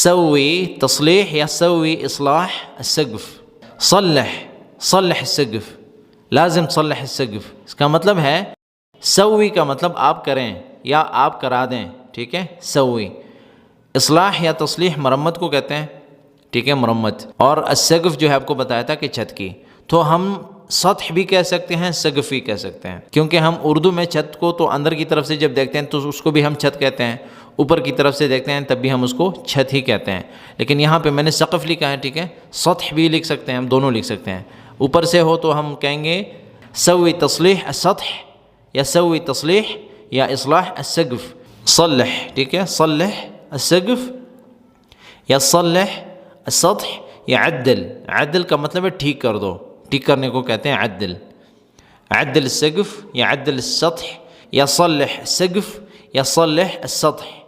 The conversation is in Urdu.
سوي تصليح یا سوي إصلاح السقف. صلح السقف، لازم تصلح السقف. اس کا مطلب ہے سوی کا مطلب آپ کریں یا آپ کرا دیں، ٹھیک ہے. سوی اصلاح یا تصلیح مرمت کو کہتے ہیں، ٹھیک ہے، مرمت. اور السقف جو ہے آپ کو بتایا تھا کہ چھت کی، تو ہم سطح بھی کہہ سکتے ہیں، سقف بھی کہہ سکتے ہیں، کیونکہ ہم اردو میں چھت کو تو اندر کی طرف سے جب دیکھتے ہیں تو اس کو بھی ہم چھت کہتے ہیں، اوپر کی طرف سے دیکھتے ہیں تب بھی ہم اس کو چھت ہی کہتے ہیں. لیکن یہاں پہ میں نے سقف لکھا ہے، ٹھیک ہے. سطح بھی لکھ سکتے ہیں، ہم دونوں لکھ سکتے ہیں. اوپر سے ہو تو ہم کہیں گے سوی تصلیح السطح یا سوی تصلیح یا اصلاح السقف. صلح، ٹھیک ہے، صلح السقف یا صلح السطح یا عدل. عدل کا مطلب ہے ٹھیک کر دو، ٹھیک کرنے کو کہتے ہیں عدل. عدل السقف یا عدل السطح یا صلح السقف یا صلح السطح.